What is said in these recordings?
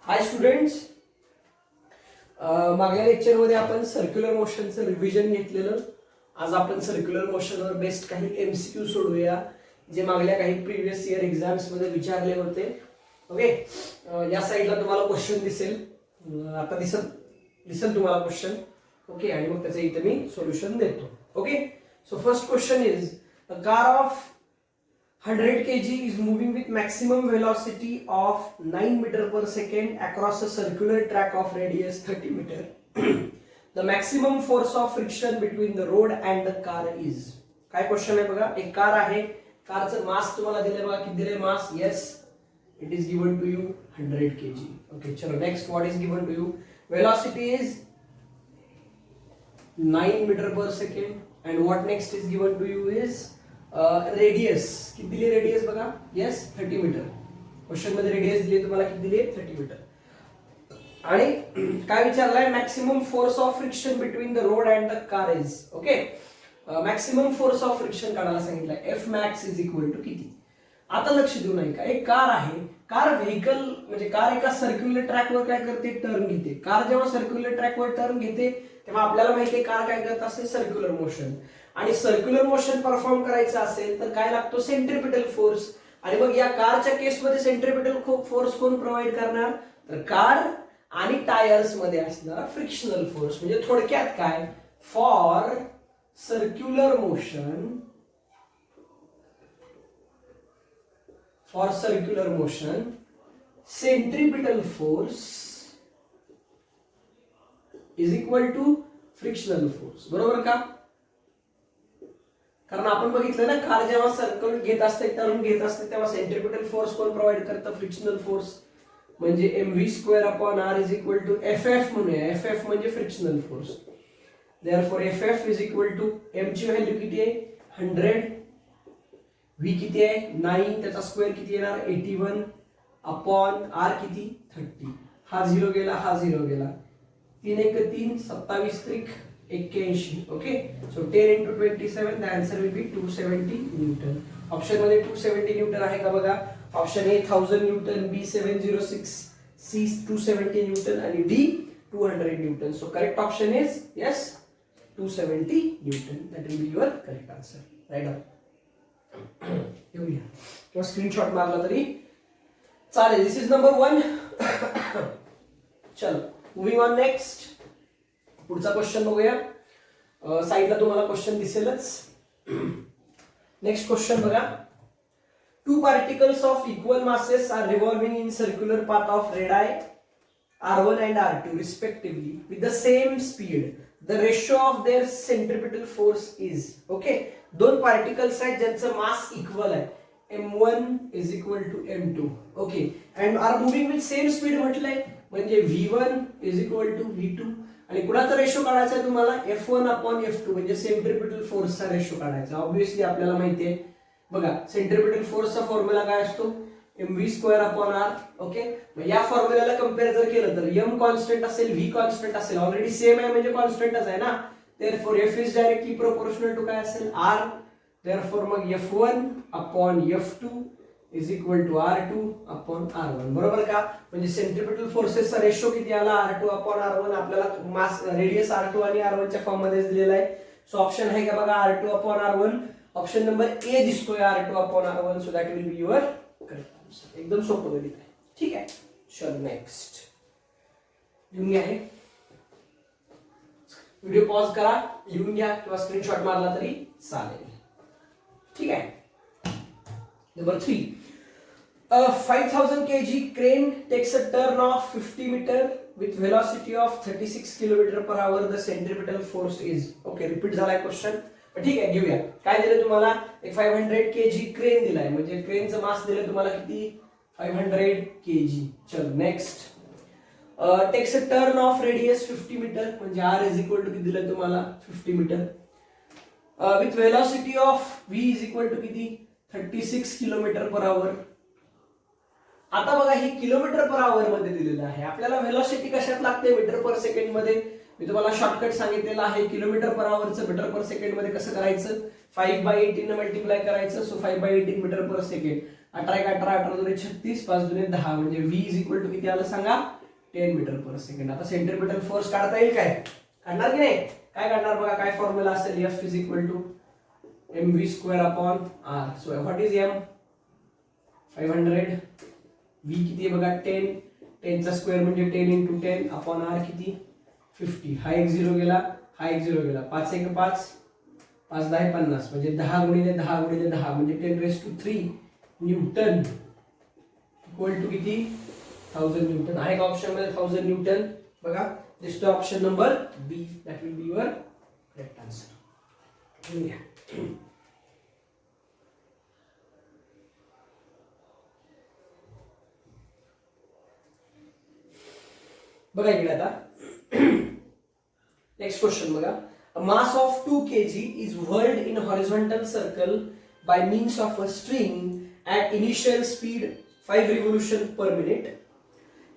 हाय students, मागल्या लेक्चरमध्ये आपण सर्क्युलर मोशनचं रिव्हिजन घेतलेलं. आज आपण सर्क्युलर मोशनवर बेस्ड काही एमसीक्यू सोडवूया जे मागल्या काही प्रीवियस इयर एक्झाम्स मध्ये विचारले होते. ओके, या साईडला तुम्हाला क्वेश्चन दिसेल, आता दिसेल तुम्हाला क्वेश्चन. ओके, आणि मग त्याचं इथे मी सोल्युशन देतो. Okay, so first question is a car of 100 kg is moving with maximum velocity of 9 meter per second across a circular track of radius 30 meter. The maximum force of friction between the road and the car is. काय question आहे बघा. एक car आहे, कारचं मास तुम्हाला दिलंय बघा. किती दिलंय mass? Yes, it is given to you 100 kg. Okay, चलो next. What is given to you? Velocity is 9 meter per second. And what next is given to you is radius. किती दिली रेडियस बघा? Yes, 30 metre. क्वेश्चन मध्ये radius दिली, तुम्हाला किती दिली? 30 metre. आणि काय विचारलंय? Maximum force of friction between the road and the car is. Okay, maximum force of friction काढायला सांगितलंय. F max is equal to किती? आता लक्ष देऊ नये का, एक कार आहे, कार व्हेकल म्हणजे कार एका सर्क्युलर ट्रॅकवर काय करते? टर्न घेते. कार जेव्हा सर्क्युलर ट्रॅकवर टर्न घेते तेव्हा आपल्याला माहिती आहे कार काय करत असते? Circular motion. आणि सर्क्युलर मोशन परफॉर्म करायचं असेल तर काय लागतो? Centripetal force. आणि मग या कारच्या केसमध्ये सेंट्रिपिटल फोर्स कोण प्रोव्हाइड करणार? तर कार आणि टायर्स मध्ये असणारा फ्रिक्शनल फोर्स. म्हणजे थोडक्यात काय? For circular motion, centripetal force is equal to frictional force. बरोबर का? कारण आपण बघितलं ना, कार जेव्हा सर्कल घेत असते, टर्न घेत असते, तेव्हा सेंट्रिपिटल फोर्स कोण प्रोव्हाइड करतं? Frictional force. म्हणजे mv²/r is equal to F म्हणूया. एफ म्हणजे frictional force. Therefore F is equal to m ची व्हॅल्यू किती आहे? 100. v किती आहे? 9. त्याचा स्क्वेअर किती येणार? 81/r किती? 30. हा 0 गेला, हा 0 गेला. 3 × 3 27 × 81. Okay, so 10 × 27 the answer will be 270 newton. Option मध्ये 270 न्यूटन आहे का बघा? Option A 1000 newton, B 706, C 270 newton आणि D 200 newton. So correct option is yes 270 newton. That will be your correct answer. Right on. येऊया किंवा screenshot मारला तरी चालेल. This is number 1. चलो, मूव्हिंग ऑन नेक्स्ट. पुढचा क्वेश्चन बघूया. साइडला तुम्हाला क्वेश्चन दिसेलच. नेक्स्ट क्वेश्चन बघा. Two particles of equal masses are revolving in circular path of radii R1 and R2 respectively with the same speed. The ratio of their centripetal force is. Okay, दोन particles आहेत ज्यांचं mass equal आहे. m1 is equal to m2. Okay, and are moving with same speed म्हटलंय म्हणजे v1 is equal to v2. आणि कुणाचा ratio काढायचा आहे तुम्हाला? F1/F2 म्हणजे सेंट्रिपिटल फोर्सचा रेशो काढायचा. ऑब्विसली आपल्याला माहिती आहे बघा, सेंट्रिपिटल फोर्सचा फॉर्म्युला काय असतो? mv²/r. ओके, मग या फॉर्म्युल्याला कंपेअर जर केलं तर m कॉन्स्टंट असेल, v कॉन्स्टंट असेल. ऑलरेडी सेम आहे म्हणजे कॉन्स्टंटच आहे ना. Therefore f is directly proportional to काय असेल? r. देअरफॉर मग F1/F2 is equal to R2/R1. बरोबर का? म्हणजे सेंट्रिपिटल फोर्सेसचा रेशो किती आला? R2/R1. आपल्याला मास रेडियस R2 आणि R1 च्या फॉर्म मध्ये दिलेला आहे. सो ऑप्शन आहे का बघा? R2/R1. ऑप्शन नंबर ए दिसतोय R2/R1. So that will be your correct answer. एकदम सोपं गणित आहे. ठीक आहे, चल नेक्स्ट. लिहून घ्या हे. व्हिडिओ पॉज करा, लिहून घ्या किंवा स्क्रीनशॉट मारला तरी चालेल. ठीक आहे. Number 3. A 5000 kg crane takes a turn of 50 meter with velocity of 36 km/h. The centripetal force is. Okay, repeat झालाय क्वेश्चन, पण ठीक आहे, घेऊया. काय दिलं तुम्हाला? एक 500 kg क्रेन दिलाय, म्हणजे क्रेनचं मास दिलं तुम्हाला किती? 500 kg. चल next. Takes a turn of radius 50 metre म्हणजे r इज इक्वल टू किती दिलं तुम्हाला? 50 metre. With velocity of v is equal to किती? 36 km/h. आता बघा, हे km/h मध्ये दिलेलं आहे. आपल्याला वेलोसिटी कशात लागते? मीटर पर सेकंड मध्ये. मी तुम्हाला शॉर्टकट सांगितलेलं आहे. km/h चं मीटर पर सेकंड मध्ये कसं करायचं? 5/18 ने मल्टिप्लाय करायचं. So 5/18 metre per second. 18 × 18 18 × 36 5 × 10 म्हणजे v इज इक्वल टू किती आलं सांगा? 10 मीटर पर सेकंड. आता सेंट्रिपिटल फोर्स काढता येईल काय? काढणार की नाही? काय काढणार बघा, काय फॉर्म्युला असेल? F is equal to mv square upon r. So what is m? 500. v किती आहे बघा 10. 10 चा स्क्वेअर म्हणजे 10 इंटू 10 अपॉन r किती 50. हा एक 0 गेला, हा एक 0 गेला. 5 1 5, 5 10 50 म्हणजे 10 गुणिले 10 गुणिले 10 म्हणजे 10⁻³ न्यूटन इक्वल टू किती 1000 न्यूटन. आहे का ऑप्शन मध्ये 1000 न्यूटन? बघा दिसतो option number B. That will be your correct answer. बघा इकडे आता नेक्स्ट क्वेश्चन बघा. A mass of 2 kg is whirled in a horizontal circle by means of a string at initial speed 5 revolution per minute.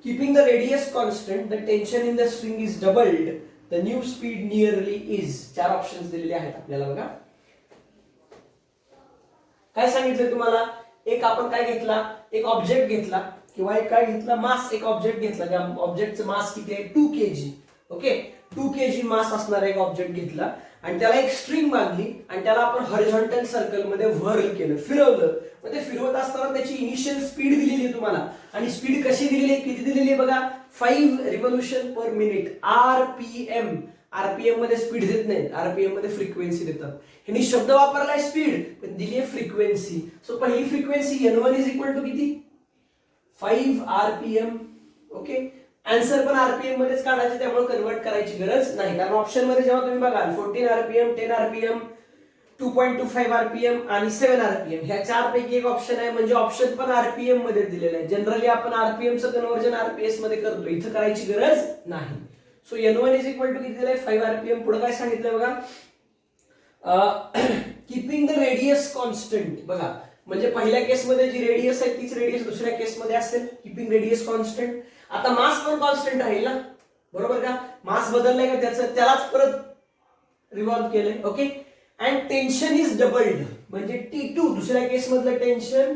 Keeping the radius constant, the tension in the string is doubled. The new speed nearly is. चार options दिलेले आहेत आपल्याला बघा. काय सांगितलं तुम्हाला? एक आपण काय घेतला, एक ऑब्जेक्ट घेतला किंवा एक काय घेतला मास, एक ऑब्जेक्ट घेतला. त्या ऑब्जेक्टचं मास किती आहे 2 kg. ओके 2 kg मास असणारा एक ऑब्जेक्ट घेतला आणि त्याला एक स्ट्रिंग बांधली आणि त्याला आपण हॉरिझॉन्टल सर्कल मध्ये व्हर्ल केलं, फिरवलं. मग ते फिरवत असताना त्याची इनिशियल स्पीड दिलेली आहे तुम्हाला आणि स्पीड कशी दिलेली आहे, किती दिलेली आहे बघा 5 revolution per minute RPM. RPM मध्ये स्पीड देत नाहीत, आरपीएम मध्ये फ्रिक्वेन्सी देतात. ह्यांनी शब्द वापरलाय स्पीड पण दिली आहे फ्रिक्वेन्सी. सो पहिली frequency n1 is equal to किती 5 RPM. ओके आन्सर पण आरपीएम मध्येच काढायचे, त्यामुळे कन्वर्ट करायची गरज नाही. कारण ऑप्शन मध्ये जेव्हा तुम्ही बघाल 14 RPM, 10 RPM, 2.25 RPM आणि 7 RPM ह्या चार पैकी एक ऑप्शन आहे, म्हणजे ऑप्शन पण आरपीएम मध्ये दिलेलं आहे. जनरली आपण आरपीएम चं कन्वर्जन आरपीएस मध्ये करतो, इथं करायची गरज नाही. So n1 is equal to किती दिलंय 5 RPM. पुढे काय सांगितलंय बघा, कीपिंग द रेडियस कॉन्स्टंट. बघा म्हणजे पहिल्या केसमध्ये जी रेडियस आहे तीच रेडियस दुसऱ्या केसमध्ये असेल. Keeping radius constant. आता मास पण कॉन्स्टंट राहील ना, बरोबर का? मास बदललाय का त्याचं, त्यालाच परत रिव्हॉल्व केलंय. Okay and tension is doubled म्हणजे T2 दुसऱ्या केस मधलं टेन्शन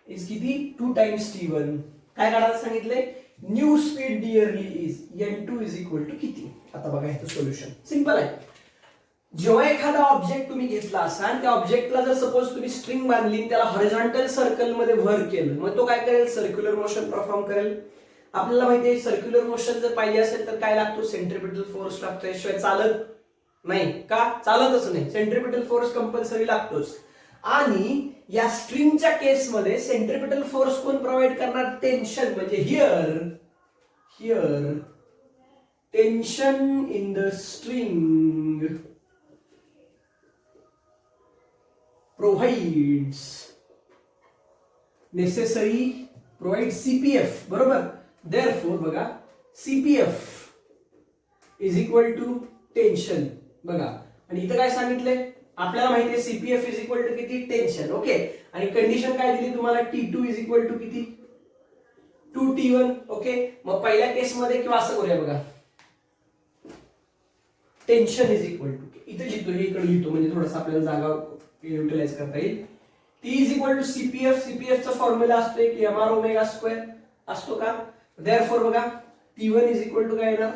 इज किती 2 टाइम्स T1. काय काढायला सांगितलंय, new speed nearly is n2 is equal to किती. आता बघा ह्याचं सोल्युशन सिंपल आहे. जेव्हा एखादा ऑब्जेक्ट तुम्ही घेतला असाल, त्या ऑब्जेक्टला जर सपोज तुम्ही स्ट्रिंग बांधली त्याला हॉरिझॉन्टल सर्कल मध्ये व्हर केलं, मग तो काय करेल सर्क्युलर मोशन परफॉर्म करेल. आपल्याला माहिती आहे सर्क्युलर मोशन जर पाहिजे असेल तर काय लागतो सेंट्रिपिटल फोर्स लागतो, याशिवाय चालत नाही. का? चालतच नाही, सेंट्रिपिटल फोर्स कंपल्सरी लागतोच. आणि या स्ट्रिंगच्या केसमध्ये सेंट्रिपिटल फोर्स कोण प्रोव्हाइड करणार, टेन्शन. म्हणजे here tension in the string provides necessary provide CPF. बरोबर. therefore बघा CPF is equal to tension. बघा आणि इथं काय सांगितलंय आपल्याला माहिती आहे CPF is equal to किती टेन्शन. ओके आणि कंडिशन काय दिली तुम्हाला T2 is equal to किती 2 T1. ओके मग पहिल्या केस मध्ये किंवा असं करूया बघा, टेन्शन इज इक्वल टू इथे लिहितो, हे इकडे लिहितो म्हणजे थोडस आपल्याला जागा युटिलाइज करता येईल. T is equal to CPF. CPF चा फॉर्म्युला असतो की mr ओमेगा स्क्वेअर असतो का. देअरफॉर बघा T1 इज इक्वल टू काय येणार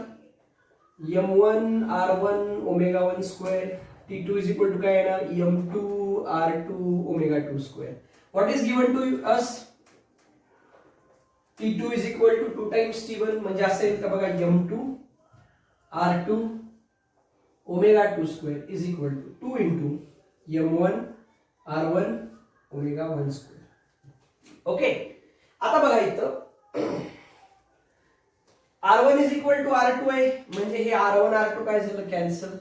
m1 r1 omega 1 square. T2 is equal to काय येणार m2 r2 omega 2 square. What is given to us T2 is equal to 2 times T1 म्हणजे असेल का बघा m2 r2 omega 2 square is equal to 2 into m1 r1 omega 1 square. Okay आता बघा इथं r1 is equal to r2 आहे म्हणजे हे r1 r2 काय झालं cancel.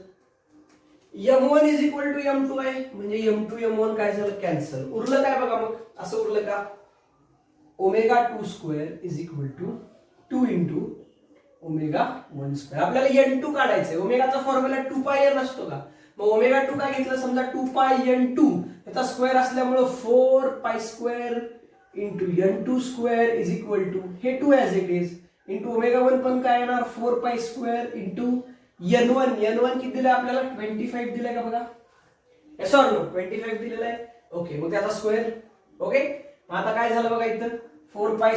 m1 is equal to m2 आहे म्हणजे m2 m1 काय झालं कॅन्सल. उरलं काय बघा मग, असं उरलं का omega 2 square is equal to 2 into omega 1 square. आपल्याला n2 काढायचंय. ओमेगाचा फॉर्म्युला 2 पाय n असतो का, मग ओमेगा 2 काय घेतलं समजा 2 पाय n2 याचा स्क्वेअर असल्यामुळे 4 pi square into n2 square is equal to हे 2 as it is into omega 1 पण काय येणार 4 pi square into n1. n1 किती दिलं आपल्याला 25 दिलंय का बघा, येस ऑर नो 25 दिलेलं आहे. ओके मग त्याचा स्क्वेअर. ओके मग आता काय झालं बघा इथं 4 पाय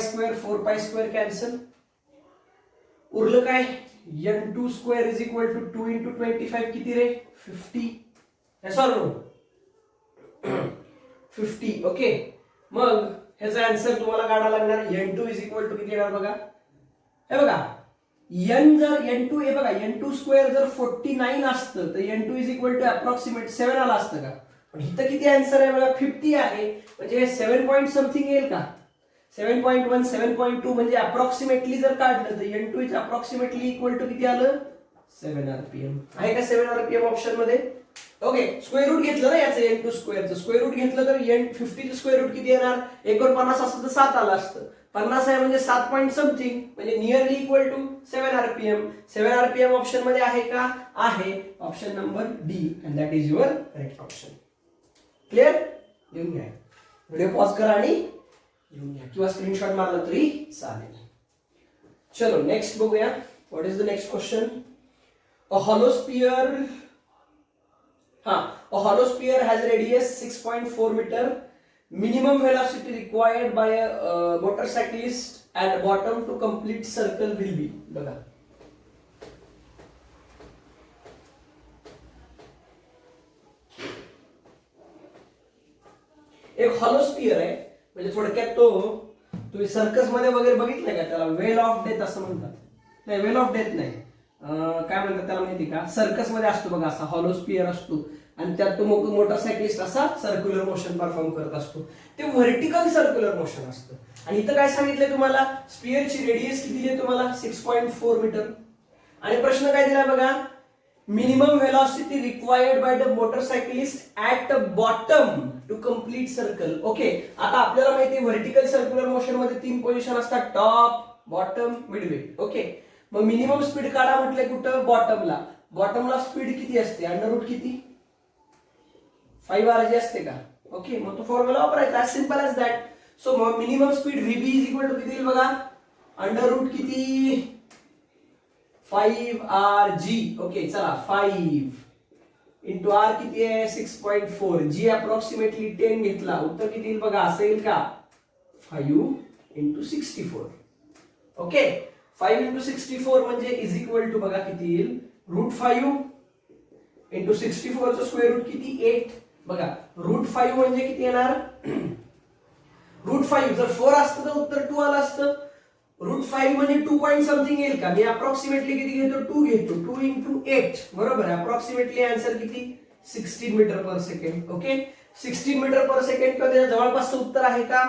स्क्वेअर कॅन्सल उरलं काय, n2 square is equal to 2 into 25 किती रे 50, सॉरी 50. ओके, मग ह्याचा आन्सर तुम्हाला काढायला लागणार n2 इज इक्वल टू किती येणार बघा, हे बघा n जर n2 हे बघा n2 स्क्वेअर जर 49 असतं तर n2 is equal to approximate 7 आला असतं का, पण इथं किती आन्सर आहे बघा 50 आहे, म्हणजे 7 पॉईंट समथिंग येईल का, 7.1 7.2 म्हणजे अप्रॉक्सिमेटली जर काढलं तर n2 is approximately equal to किती आलं 7 rpm. आहे का 7 rpm ऑप्शन मध्ये. ओके, स्क्वेअर रूट घेतलं ना याचं n2 स्क्वेअरचं, स्क्वेअर रूट घेतलं तर n50 चं स्क्वेअर रूट किती येणार, 49 असतं तर 7 आलं असतं, 50 आहे म्हणजे 7 पॉईंट समथिंग म्हणजे nearly equal to 7 rpm. 7 rpm option मध्ये आहे का, आहे, option number D, and that is your correct option. Clear, लिहून घ्या, व्हिडिओ पॉज करा आणि लिहून घ्या किंवा स्क्रीनशॉट मारला तरी चालेल. चलो नेक्स्ट बघूया. What is the next question. A hollow sphere a hollow sphere has radius 6.4 meter. Minimum velocity required by a motorcyclist at bottom to complete circle will be. बघा, एक हॉलो स्पियर आहे, म्हणजे थोडक्यात तो तुम्ही सर्कस मध्ये वगैरे बघितलं का, त्याला वेल ऑफ डेथ असं म्हणतात. नाही, वेल ऑफ डेथ नाही, काय म्हणतात त्याला माहिती का, सर्कस मध्ये असतो बघा असा हॉलो स्पियर असतो आणि त्यात तो मोटरसायकलिस्ट असा सर्क्युलर मोशन परफॉर्म करत असतो, ते व्हर्टिकल सर्क्युलर मोशन असतं. आणि इथं काय सांगितलंय तुम्हाला, स्पियरची रेडियस किती दिली तुम्हाला 6.4 मीटर, आणि प्रश्न काय दिला बघा, minimum velocity required by the motorcyclist at the bottom to complete circle. Okay, आता आपल्याला माहिती आहे व्हर्टिकल सर्क्युलर मोशन मध्ये 3 पोझिशन असतात, टॉप, बॉटम, मिडवे. ओके, मग मिनिमम स्पीड काढा म्हटलंय कुठं, बॉटमला. बॉटमला स्पीड किती असते, अंडर रूट किती 5 rg असते का. ओके, मग तो फॉर्म्युला वापरायचा, as simple as that. So minimum speed vb is equal to किती येईल बघा, अंडर रूट किती 5 rg. ओके, चला 5 इंटू आर किती आहे 6.4, जी अप्रॉक्सिमेटली 10 घेतला, उत्तर किती येईल बघा, असं येईल का 5 इंटू 64. ओके, 5 इंटू 64 म्हणजे इज इक्वल टू बघा किती येईल, √5 इंटू 64 चं स्क्वेअर रूट किती 8. बघा √5 म्हणजे किती येणार, √5 जर 4 असतं तर उत्तर 2 आलं असतं, √5 म्हणजे 2 पॉईंट समथिंग येईल का, मी अप्रॉक्सिमेटली किती घेतो 2 घेतो, 2 इंटू 8 बरोबर, अप्रॉक्सिमेटली आन्सर किती 16 metre per second. Okay, 16 metre per second किंवा त्याच्या जवळपासचं उत्तर आहे का,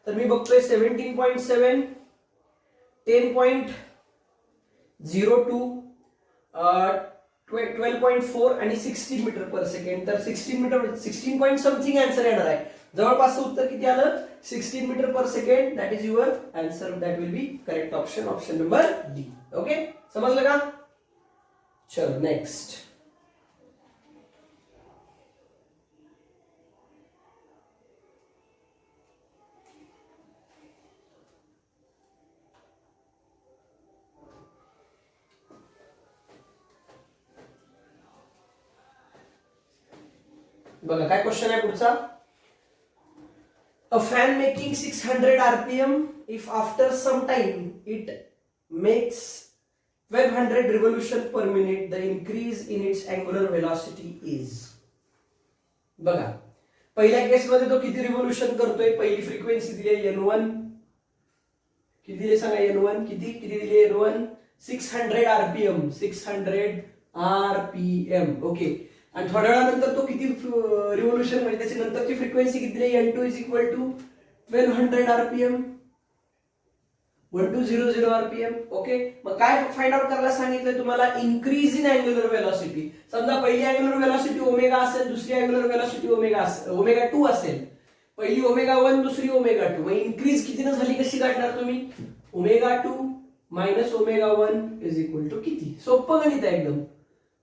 तर मी बघतोय 17.7, 10.02, 12.4 आणि 16 मीटर पर सेकंड. तर 16 पॉईंट समथिंग आन्सर येणार आहे, जवळपासचं उत्तर किती आलं 16 metre per second. That is your answer, that will be correct option, option number D. Okay, समजलं का. चलो नेक्स्ट. बघा काय क्वेश्चन आहे पुढचा. A fan making 600 rpm, if after some time it makes 1200 revolution per minute, the increase in its angular velocity is. बघा पहिल्या केस मध्ये तो किती रिव्होल्यूशन करतोय, पहिली फ्रिक्वेन्सी दिली आहे n1, किती दिली सांगा n1 किती दिली n1 600 rpm, 600 rpm. ओके, आणि थोड्या वेळानंतर तो किती रिव्होल्यूशन म्हणजे त्याची नंतरची फ्रिक्वेन्सी किती दिली n2 is equal to 1200 rpm, 1200 rpm. Okay, मग काय फाइंड आउट करायला सांगितलं तुम्हाला, इन्क्रीज इन अँग्युलर वेलोसिटी. समजा पहिली अँग्युलर वेलोसिटी ओमेगा असेल, दुसरी अँग्युलर वेलोसिटी ओमेगा 2 असेल, पहिली ओमेगा 1 दुसरी ओमेगा 2, मग इन्क्रीज कितीनं झाली कशी काढणार तुम्ही, omega 2 minus omega 1 is equal to किती, सोपं गणित आहे एकदम.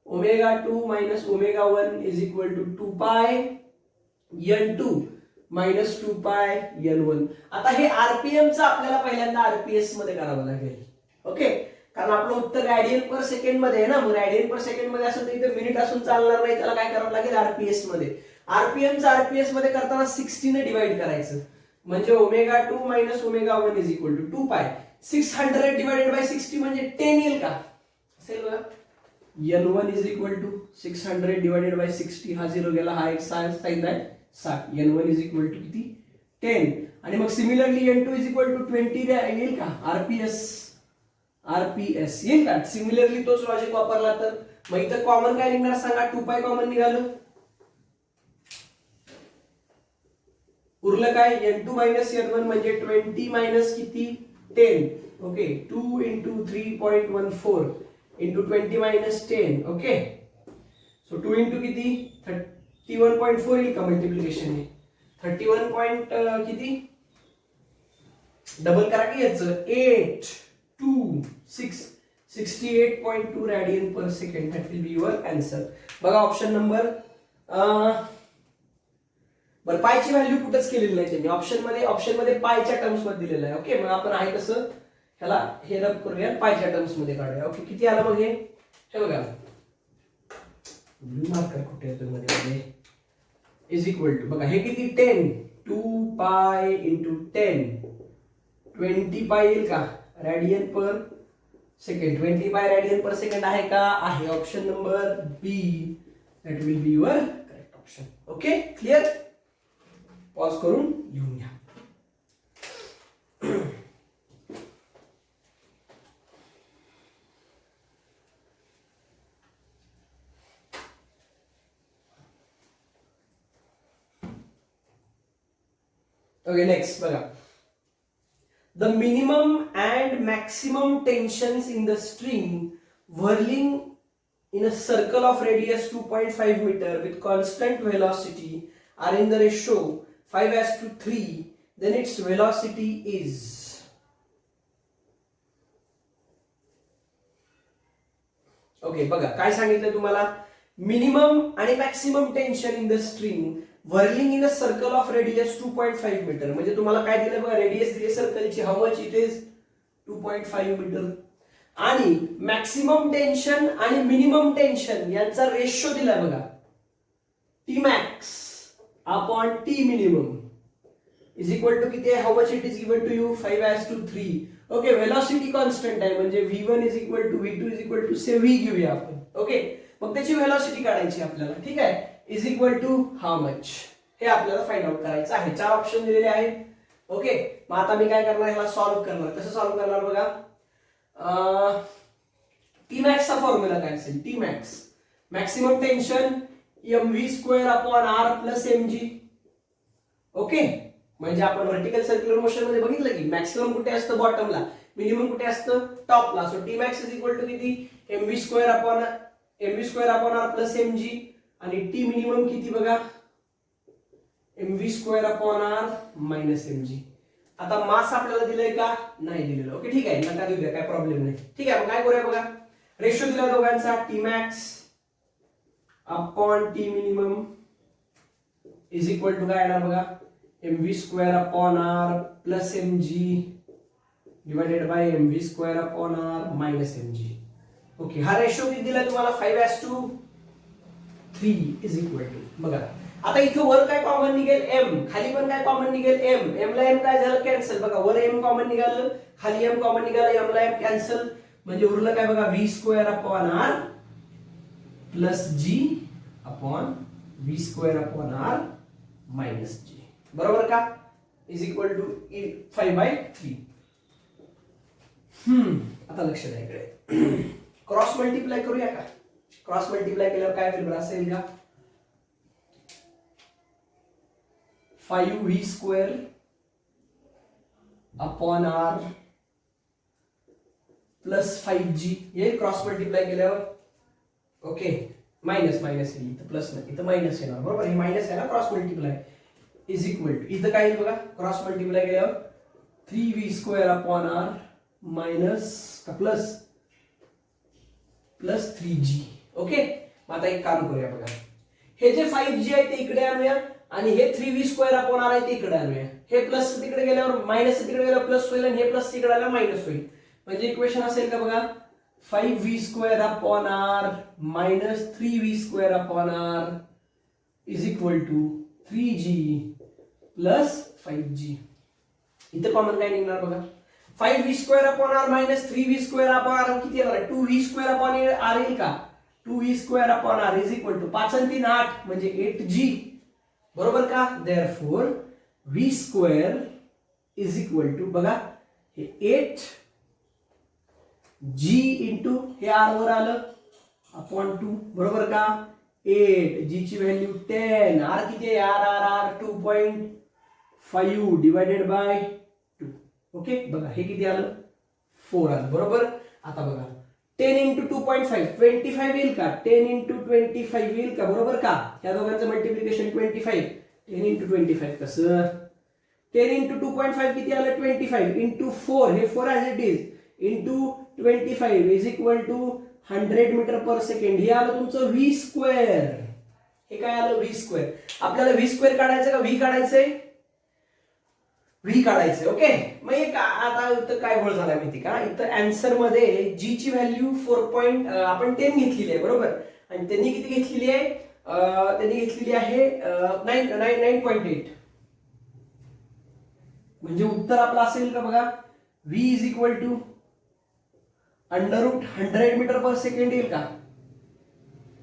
Omega 2 minus omega 1 is equal to 2 pi n2 minus 2 पाय n1. आता हे आरपीएम चं आपल्याला पहिल्यांदा आरपीएस मध्ये करावं लागेल. ओके, कारण आपलं उत्तर रॅडियन पर सेकंड मध्ये आहे ना, मग रॅडियन पर सेकंड मध्ये असेल तर इथे मिनिट असून चालणार नाही, त्याला काय करावं लागेल आरपीएस मध्ये. आरपीएम चं आरपीएस मध्ये करताना 60 ने डिवाइड करायचं, म्हणजे omega 2 minus omega 1 is equal to 2 pi. 600 divided by 60 म्हणजे 10 येईल का? असेल बघा. n1 is equal to 600 divided by 60. हा 0 गेला, हा एक साईन आहे 60. n1 इज इक्वल टू किती? 10. आणि मग similarly n2 is equal to 20 येईल का? आरपीएस येईल का? सिमिलरली तोच लॉजिक वापरला तर मग इथं कॉमन काय निघणार सांगा? 2π कॉमन निघालं. उरलं काय? n2 मायनस n1 म्हणजे 20 मायनस किती? 10. Okay, 2 into 3.14 into 20 minus 10. Okay, so 2 into किती? 31.4 येईल का मल्टिप्लिकेशन? 31 पॉइंट किती? डबल करा की याचं 8 2 6 68.2 radian per second. That will be your answer. बघा ऑप्शन नंबर बरं, पायची व्हॅल्यू कुठेच केलेली नाही त्यांनी. ऑप्शन मध्ये पायच्या टर्म्स मध्ये दिलेलं आहे. ओके, मग आपण आहे कसं ह्याला हे रब करूया, पायच्या टर्म्स मध्ये काढूया. ओके, किती आलं मग हे बघा, ब्लू मार्कर कुठे येतो मध्ये? इज इक्वल टू बघा हे किती? 10. 2π इंटू 10 20π येईल का? Radian per second. 20π radian per second आहे का? आहे. Option number B, that will be your correct option. Okay, clear? Pause करून लिहून घ्या. ओके, नेक्स्ट बघा. The minimum and maximum tensions in the string whirling in a circle of radius 2.5 meter with constant velocity are in the ratio 5:3, then its velocity is. Okay, बघा काय सांगितलं तुम्हाला? Minimum आणि maximum tension in the string whirling in a circle of radius 2.5 metre. म्हणजे तुम्हाला काय दिलं बघा? रेडियस दिली सर्कलची, how much it is? 2.5 metre. आणि मॅक्सिमम टेन्शन आणि मिनिमम टेन्शन यांचा रेशो दिला बघा, T max upon T minimum is equal to किती आहे? How much it is given to you? 5:3. Okay, velocity constant आहे म्हणजे v1 is equal to v2 is equal to say v घेऊया आपण. Okay, मग त्याची वेलॉसिटी काढायची आपल्याला. ठीक आहे, is equal to how much हे आपल्याला फाइंड आउट करायचं आहे. 4 ऑप्शन दिलेले आहेत. ओके, मग आता मी काय करणार? ह्याला सॉल्व्ह करणार. कसं सॉल्व्ह करणार बघा? टी मॅक्सचा फॉर्म्युला काय असेल? T max maximum tension mv² upon r plus mg. Okay, म्हणजे आपण व्हर्टिकल सर्क्युलर मोशन मध्ये बघितलं की मॅक्सिमम कुठे असतं? बॉटमला. मिनिमम कुठे असतं? टॉपला. So T max is equal to किती? mv² upon r plus mg. आणि टी मिनिमम किती बघा? mv² upon r minus mg. आता मास आपल्याला दिलंय का? नाही दिलेलं. ओके, ठीक आहे, नका देऊया, काय प्रॉब्लेम नाही. ठीक आहे, मग काय करूया बघा? रेशो दिला दोघांचा, T max upon T minimum is equal to काय येणार बघा? mv² upon r plus mg divided by mv² upon r minus mg. Okay, हा रेशो किती दिला तुम्हाला? 5:3 इज इक्वल टू बघा. आता इथं वर काय कॉमन निघेल? m. खाली पण काय कॉमन निघेल? m. m ला m काय झालं? कॅन्सल. बघा, वर m कॉमन निघालं, खाली m कॉमन निघालं, m ला m कॅन्सल. म्हणजे उरलं काय बघा? v² upon r plus g upon v² upon r minus g. बरोबर का? Is equal to 5/3. आता लक्ष द्या इकडे. क्रॉस मल्टिप्लाय करूया का? क्रॉस मल्टिप्लाय केल्यावर काय होईल? असेल का? 5v² upon r plus 5g येईल क्रॉस मल्टिप्लाय केल्यावर. ओके, मायनस मायनस येईल, इथं प्लस नाही, इथं मायनस येणार. बरोबर, हे मायनस आहे ना cross multiply. Is equal to इथं काय येईल बघा? क्रॉस मल्टिप्लाय केल्यावर 3v² upon r minus plus 3g. Okay, मग आता एक काम करूया बघा. हे जे 5g आहे ते इकडे आणूया आणि हे 3v² अपॉन r आहे ते इकडे आणूया. हे प्लस तिकडे गेल्यावर मायनस तिकडे गेल्यावर प्लस होईल आणि हे प्लस तिकडे आल्यावर मायनस होईल. म्हणजे इक्वेशन असेल का बघा? 5v² upon r minus 3v² upon r is equal to 3g plus 5g. इथं कॉमन काय निघणार बघा? 5v² upon R minus 3v² upon R किती येणार आहे? 2v² अपॉन आर येईल का? 2v² upon R is equal to 5 आणि 3 8 म्हणजे 8g, बरोबर का? Therefore v² is equal to बघा हे 8g इंटू हे आर वर आलं अपॉन 2, बरोबर का? 8g ची व्हॅल्यू 10, आर किती आहे? R 2.5 divided by 2. ओके, बघा हे किती आलं? 4 आलं, बरोबर. आता बघा 10 इंटू 2.5 25 येईल का? 10 इंटू 25 येईल का? बरोबर का? या दोघांचं मल्टिप्लिकेशन 25. 10 इंटू 25 कसं? 10 इंटू 2.5 किती आलं? 25 इंटू 4, हे 4 as it is into 25 is equal to 100 metre per second. हे आलं तुमचं v². हे काय आलं? v². आपल्याला v² काढायचं का v काढायचंय? v काढायचंय. ओके, मग एक आता इथं काय गोळ झाला माहिती का? इथं आन्सर मध्ये g ची व्हॅल्यू 4. आपण 10 घेतलेली आहे, बरोबर. आणि त्यांनी किती घेतलेली आहे? त्यांनी घेतलेली आहे 9.8. म्हणजे उत्तर आपलं असेल का बघा? v is equal to under root 100 metre per second येईल का?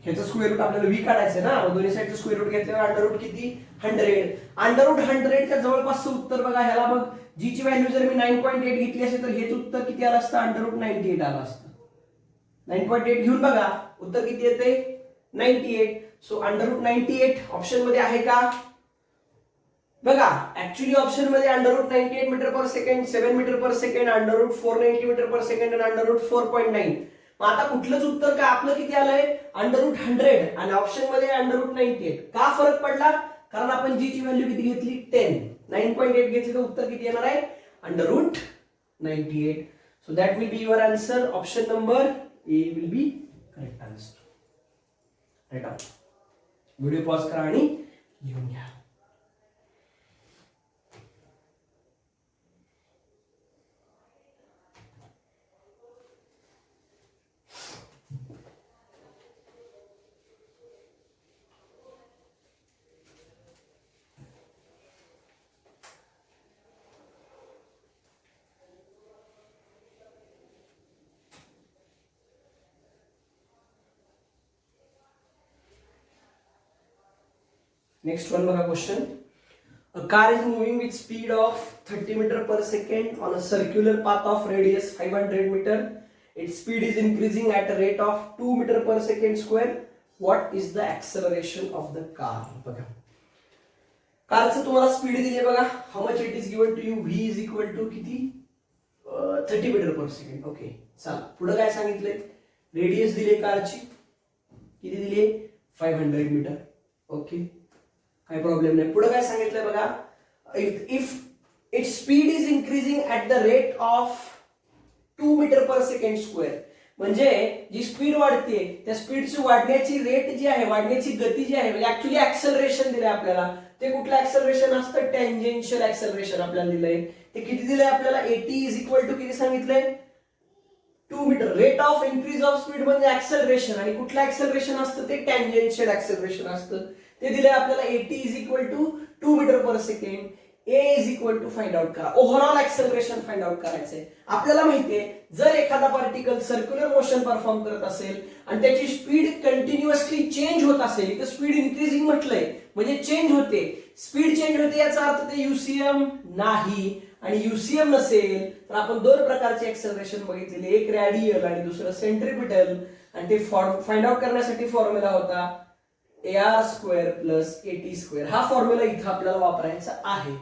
ह्याचं स्क्वेअर रूट आपल्याला v काढायचं ना, दोन्ही साईडचं स्क्वेअर रूट घेतल्यावर अंडर रूट किती? 100. अंडर रूट 100 च्या जवळपासचं उत्तर बघा. ह्याला मग g ची व्हॅल्यू जर मी 9.8 घेतली असेल तर हेच उत्तर किती आलं असतं? अंडर रूट 98 आलं असतं. 9.8 घेऊन बघा उत्तर किती येते? 98. सो अंडर रूट 98 ऑप्शन मध्ये आहे का? बघा ऍक्च्युली ऑप्शन मध्ये under root 98 metre per second, 7 metre per second, under route 490 metre per second आणि अंडर रूट 4.9. मग आता कुठलंच उत्तर का आपलं किती आलंय? अंडर रूट 100 आणि ऑप्शन मध्ये अंडर रूट 98. का फरक पडला? कारण आपण जी ची व्हॅल्यू किती घेतली? 10. 9.8 घेतली तर उत्तर किती येणार आहे? Under root 98. So that will be your answer. Option number A will be correct answer. Right out. Video pause करा आणि लिहून घ्या. Next one बघा question. A car is moving with speed of 30 meter per second on a circular path of radius 500 meter. Its speed is increasing at a rate of 2 meter per second square. What is the acceleration of the car? बघा कारचं तुम्हाला speed दिली बघा. How much it is given to you? V is equal to किती? 30 meter per second. Okay, चला पुढे काय सांगितलंय? रेडियस दिली कारची किती दिली? 500 मीटर. ओके, काही प्रॉब्लेम नाही. पुढे काय सांगितलंय बघा? If it's speed is increasing at the rate of 2 metre per second square. म्हणजे जी स्पीड वाढते त्या स्पीडची वाढण्याची रेट जी आहे, वाढण्याची गती जी आहे, म्हणजे ऍक्च्युली ऍक्सेलरेशन दिलंय आपल्याला. ते कुठलं ऍक्सेलरेशन असतं? टँजेन्शियल ऍक्सेलरेशन आपल्याला दिलंय. ते किती दिलंय आपल्याला? 80 इज इक्वल टू किती सांगितलंय? 2 metre. Rate of increase of speed म्हणजे ऍक्सेलरेशन, आणि कुठलं ऍक्सेलरेशन असतं? ते टँजेन्शियल ऍक्सेलरेशन असतं. ते दिले आपल्याला 80 is equal to 2 metre per second. A is equal to find out करा. ओव्हरऑल ऍक्सेलरेशन फाइंड आउट करायचंय आपल्याला. माहितीये जर एखादा पार्टिकल सर्क्युलर मोशन परफॉर्म करत असेल आणि त्याची स्पीड कंटिन्युअसली चेंज होत असेल, तर स्पीड इन्क्रीजिंग म्हटलंय म्हणजे चेंज होते, स्पीड चेंज होते, याचा अर्थ ते युसीएम नाही. आणि युसीएम नसेल तर आपण दोन प्रकारचे ऍक्सेलरेशन बघितलेले, एक रॅडियल आणि दुसरं सेंट्रिपिटल. आणि ते फाइंड आउट करण्यासाठी फॉर्म्युला होता AR² प्लस AT². हा फॉर्म्युला इथं आपल्याला वापरायचा आहे.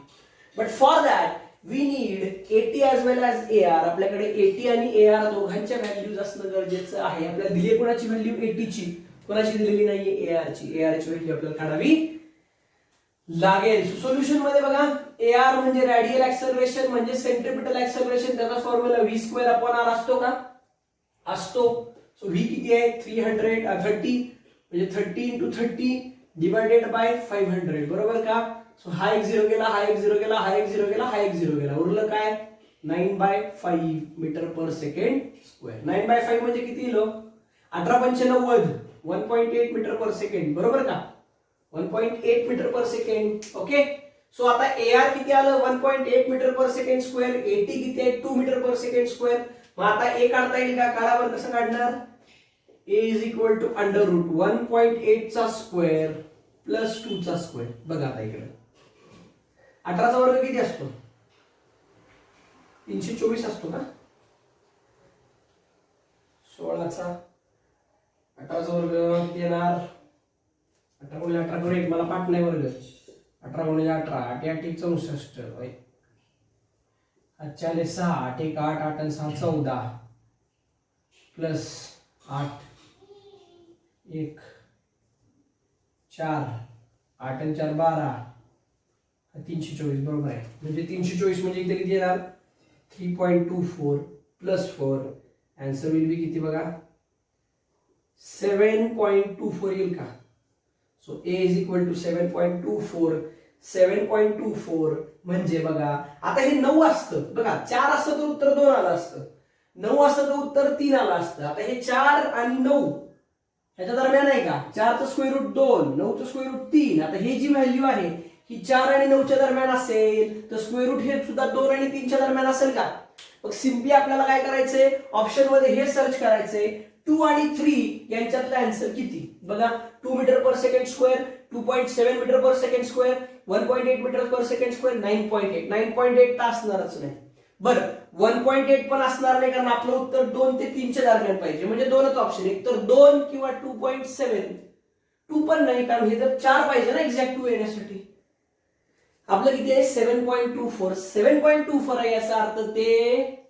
But for that we need AT as well as AR. आपल्याकडे AT आणि AR दोघांच्या व्हॅल्यूज असणं गरजेचं आहे. आपल्याला दिली कोणाची व्हॅल्यू? AT ची. कोणाची दिलेली नाहीये? AR ची. AR ची व्हॅल्यू आपल्याला काढावी लागेल. सोल्युशन मध्ये बघा AR म्हणजे रॅडियल ऍक्सेलरेशन म्हणजे सेंट्रिपिटल ऍक्सेलरेशन. त्याचा फॉर्म्युला v² अपॉन r असतो का? असतो. सो v किती आहे? 330 म्हणजे 30 इंटू 30 डिवायडेड बाय 500. बरोबर का? सो हा एक 0 गेला, हा एक 0 गेला, हा एक 0 गेला, हा एक 0 गेला. उरलं काय? 9/5 मीटर पर सेकंड स्क्वेअर. 9/5 म्हणजे किती किलो? 18×90 1.8 metre per second. बरोबर का? 1.8 metre per second. Okay, so आता AR किती आलं 1.8 metre per second square, AT किती आहे 2 मीटर पर सेकंड स्क्वेअर. मग आता A काढता येईल का? काढा बरं. कसं काढणार? A is equal to under root 1.8 चा स्क्वेअर प्लस 2 चा स्क्वेअर. बघा आता इकडे 18 चा वर्ग किती असतो? 324 असतो का? 16 चा 18 चा वर्ग किती येणार? 18 गुणिले 18 करू एक, मला पाठ नाही वर्ग. 18 गुणिले 18 8 8 64. 4 6 8 1 8 8 आणि 6 14 प्लस 8 1 4 8 आणि 4 12 324 बरोबर आहे. म्हणजे 324 म्हणजे इथे किती येणार? 3.24 प्लस 4. आन्सर विल बी किती बघा? 7.24 येईल का? So A is equal to 7.24. 7.24 म्हणजे बघा आता हे 9 असतं. बघा 4 असतं तर उत्तर 2 आलं असतं, 9 असतं तर उत्तर 3 आलं असतं. आता हे 4 आणि 9 ह्याच्या दरम्यान आहे का? 4 चं स्क्वेअर रूट 2, 9 चं स्क्वेअर रूट 3. आता हे जी व्हॅल्यू आहे ही 4 आणि 9 च्या दरम्यान असेल तर स्क्वेअर रूट हे सुद्धा 2 आणि 3 च्या दरम्यान असेल का? मग सिम्पली आपल्याला काय करायचंय? ऑप्शन मध्ये हे सर्च करायचंय 2 आणि 3 यांच्यातला आन्सर किती. बघा 2 metre per second square, 2.7 metre per second square, 1.8 metre per second square, 9.8. 9.8 तर असणारच नाही. बरं 1.8 पण असणार नाही कारण आपलं उत्तर 2 ते 3 च्या दरम्यान पाहिजे. म्हणजे दोनच ऑप्शन, एक तर 2 किंवा 2.7. 2 पण नाही कारण हे तर 4 पाहिजे ना एक्झॅक्ट 2 येण्यासाठी. आपलं किती आहे? 7.24. 7.24 आहे याचा अर्थ ते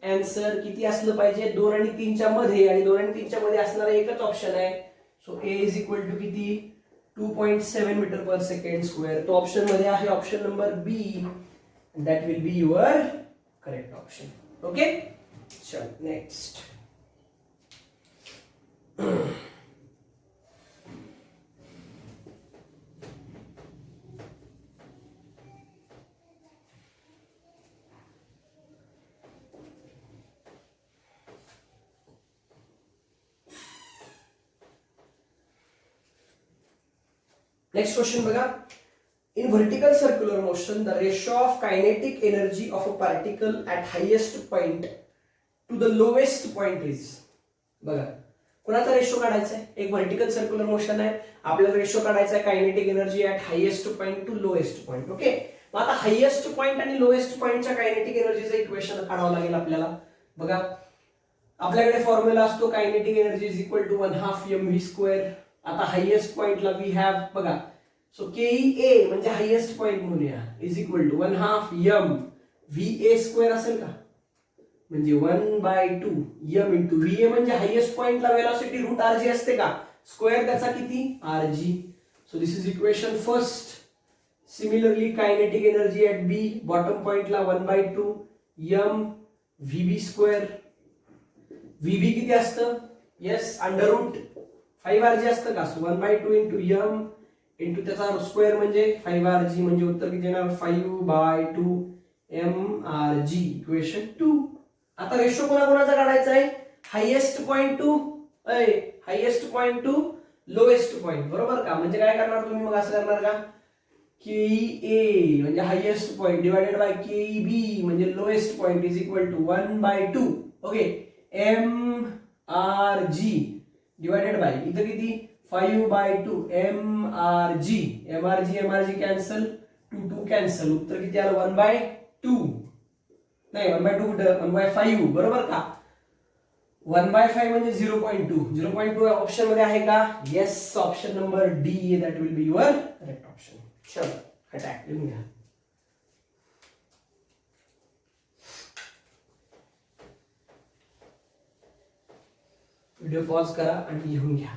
आन्सर किती असलं पाहिजे? 2 आणि 3 च्या मध्ये, आणि 2 आणि 3 च्या मध्ये असणारा एकच ऑप्शन आहे. So A is equal to किती? 2.7 मीटर पर सेकंड स्क्वेअर. तो ऑप्शन मध्ये आहे option number B. That will be your correct option. Okay चल नेक्स्ट. नेक्स्ट क्वेश्चन बघा. In vertical circular motion, the ratio of kinetic energy of a particle at highest point to the lowest point is. बघा कोणाचा ratio काढायचा आहे? एक vertical circular motion आहे, आपल्याला ratio काढायचा आहे kinetic energy at highest point to lowest point. Okay मग आता हायेस्ट पॉइंट आणि लोएस्ट पॉइंटच्या कायनेटिक एनर्जीचं इक्वेशन काढावं लागेल आपल्याला. बघा आपल्याकडे फॉर्म्युला असतो kinetic energy is equal to 1/2 mv². आता हायेस्ट पॉइंटला वी हॅव बघा सो KEA म्हणजे हायेस्ट पॉइंट म्हणूया इज इक्वल टू 1/2 mva² असेल का? म्हणजे 1/2 m इंटू VA म्हणजे हायेस्ट पॉइंटला वेलोसिटी रूट RG असते का? स्क्वेअर त्याचा किती? RG. So this is equation first. Similarly kinetic energy at B bottom पॉइंटला 1/2 m VB². VB किती असतं? येस अंडर रूट 5RG असतं का? सो 1/2 इंटू m इंटू त्याचा स्क्वेअर म्हणजे 5RG म्हणजे उत्तर किती येणार? 5/2 mRG. इक्वेशन 2. आता रेशो कोणाकोणाचा काढायचा आहे? Highest point to lowest point. बरोबर का? म्हणजे काय करणार तुम्ही मग असं करणार का? KEA म्हणजे highest point divided by KEB म्हणजे lowest point is equal to 1/2 okay mRG divided by इथं किती 5/2 mRG. mRG कॅन्सल 2 कॅन्सल उत्तर किती आलं? 1/2 नाही 1/2 1/5 बरोबर का? 1/5 म्हणजे 0.2. 0.2 ऑप्शन मध्ये आहे का? Yes option number D that will be your correct option. चलो अटॅक लिहून घ्या. व्हिडिओ पॉज करा आणि लिहून घ्या.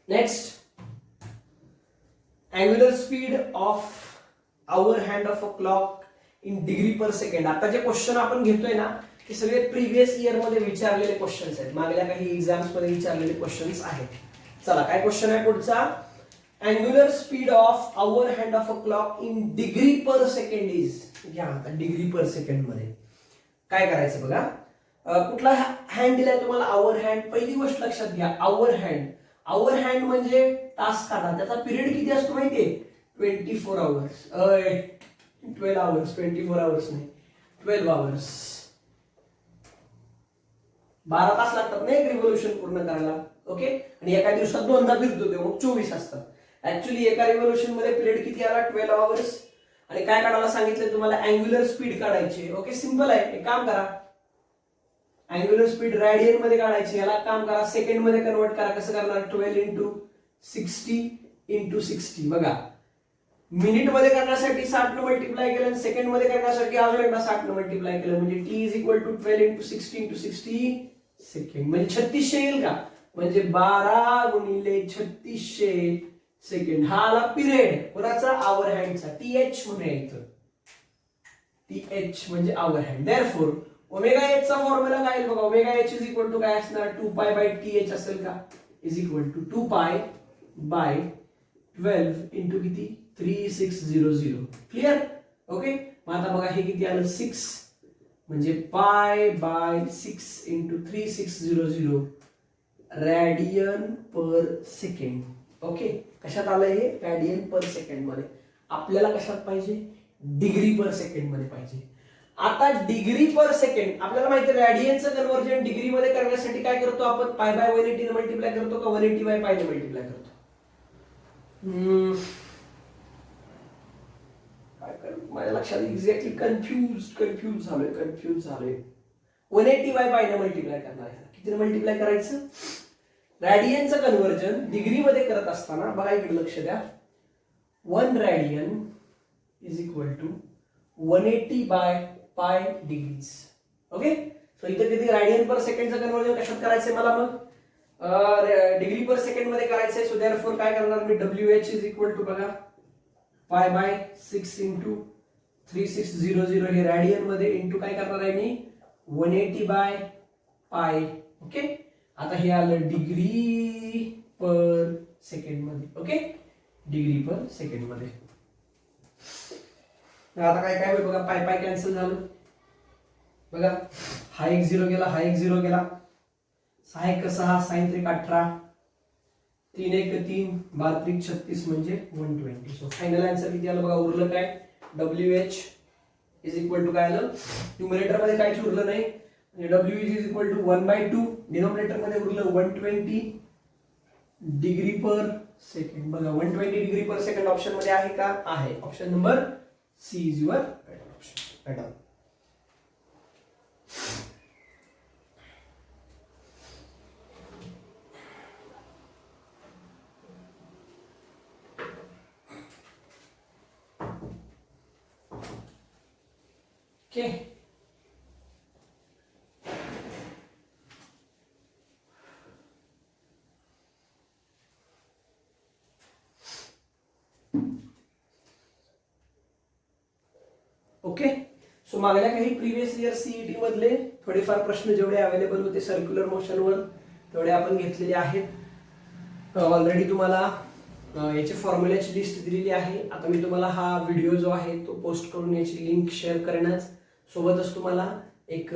Next angular speed of hour hand of a clock in degree per second. आता जे क्वेश्चन आपण घेतोय ना ते सगळे प्रिव्हियस इयर मध्ये विचारलेले क्वेश्चन्स आहेत, मागल्या काही एक्झाम्स मध्ये विचारलेले क्वेश्चन्स आहेत. चला काय क्वेश्चन आहे पुढचा? Angular speed of hour hand of a clock in degree per second is. घ्या आता डिग्री पर सेकंड मध्ये काय करायचं बघा. कुठला हँड दिलाय तुम्हाला? Hour hand. पहिली गोष्ट लक्षात घ्या आवर हँड. आवर हँड म्हणजे तास काढा, त्याचा पिरियड किती असतो माहितीये? 24 आवर्स. 12 आवर्स, 24 आवर्स नाही, 12 आवर्स. 12 तास लागतात ना एक रिव्होल्यूशन पूर्ण करायला. ओके, आणि एका दिवसात दोनदा फिरतो ते, मग 24 असतात. ऍक्च्युली एका रिव्होल्यूशन मध्ये पिरियड किती आला? 12 आवर्स. आणि काय काढायला सांगितलं तुम्हाला? अँग्युलर स्पीड काढायची. ओके, सिंपल आहे, एक काम करा, अँग्युलर स्पीड रॅडियन मध्ये काढायची. याला काम करा, सेकंड मध्ये कन्वर्ट करा. कसं करणार? 12 इंटू 60 इंटू 60. बघा, मिनिट मध्ये करण्यासाठी 60 न मल्टिप्लाय केलं आणि सेकंड मध्ये करण्यासाठी अजून एकदा 60 न मल्टिप्लाय केलं, म्हणजे T is equal to 12 into 60 into 60 second, म्हणजे 3600 येईल का? म्हणजे 12 गुणिले 3600 सेकंड. हा आला पिरियड कोणाचा? आवर हँडचा. टीएच म्हणूया इथं, टीएच म्हणजे hour hand. Therefore omega H चा फॉर्म्युला काय येईल बघा? Omega H is equal to काय असणार? 2 पाय बाय टीएच असेल का? Is equal to 2 pi by 12 into किती? 3600. क्लिअर? ओके, मग आता बघा हे किती आलं? 6, म्हणजे pi by 6 into 3600 radian per second. Okay, कशात आलंय हे? रॅडियन पर सेकंड मध्ये. आपल्याला कशात पाहिजे? डिग्री पर सेकंड मध्ये पाहिजे. आता डिग्री पर सेकंड आपल्याला माहिती आहे, रॅडियनचं कन्व्हर्जन डिग्री मध्ये करण्यासाठी काय करतो आपण? पाय बाय 180 ने मल्टिप्लाय करतो का 180 बाय पाय ने मल्टिप्लाय करतो? काय करतो माझ्या लक्षात एक्झॅक्टली कन्फ्यूज झालोय. 180 बाय पाय ने मल्टिप्लाय करणार आहे. किती मल्टिप्लाय करायचं? रॅडियनचं कन्व्हर्जन डिग्री मध्ये करत असताना बघा इकडे लक्ष द्या, 1 radian is equal to 180 by pi degrees. Okay, so इथे किती? रॅडियन पर सेकंडचं कन्व्हर्जन कशात करायचंय मला? मग डिग्री पर सेकंड मध्ये करायचंय. सो देअरफॉर काय करणार मी? WH इज इक्वल टू बघा पाय बाय 6 इंटू 3600 हे रॅडियन मध्ये इंटू काय करणार आहे मी? 180 बाय पाय. ओके, आता हे आलं डिग्री पर सेकंड मध्ये. ओके, डिग्री पर सेकंड मध्ये. आता काय काय होईल बघा? पाय पाय कॅन्सल झालं. बघा, हा एक 0 गेला, हा एक 0 गेला. 6 एक 6, 6 त्रिक 18, 3 एक 3, 12 त्रिक 36 म्हणजे 120. सो फायनल आन्सर किती आलं बघा? उरलं काय? WH इज इक्वल टू काय आलं? न्यूमरेटर मध्ये काहीच उरलं नाही, म्हणजे WH is equal to 1/2. Denominator मध्ये उरलं 120 डिग्री पर सेकंड. बघा 120 डिग्री पर सेकंड ऑप्शन मध्ये आहे का? आहे. Option number C is your right option. Okay, okay. So मागल्या काही प्रिव्हियस इयर सीईटी मधले थोडेफार प्रश्न जेवढे अवेलेबल होते सर्क्युलर मोशनवर तेवढे आपण घेतलेले आहेत. ऑलरेडी तुम्हाला याची फॉर्म्युल्याची लिस्ट दिलेली आहे. आता मी तुम्हाला हा व्हिडिओ जो आहे तो पोस्ट करून याची लिंक शेअर करेनच. सोबतच तुम्हाला एक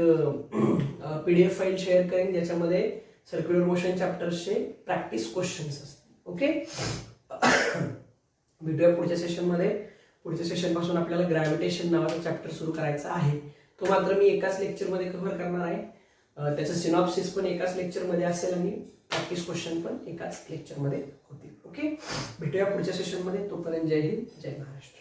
PDF फाईल शेअर करेन ज्याच्यामध्ये सर्क्युलर मोशन चॅप्टर्सचे प्रॅक्टिस क्वेश्चन्स असतील. ओके, भेटूया पुढच्या सेशनमध्ये. पुढच्या सेशन पासून आपल्याला ग्रॅव्हिटेशन नावाचा चॅप्टर सुरू करायचा आहे. तो मात्र मी एकाच लेक्चरमध्ये कव्हर करणार आहे. त्याचं सिनॉप्सिस पण एकाच लेक्चरमध्ये असेल आणि प्रॅक्टिस क्वेश्चन पण एकाच लेक्चरमध्ये होतील. ओके, भेटूया पुढच्या सेशनमध्ये. तोपर्यंत जय हिंद, जय महाराष्ट्र.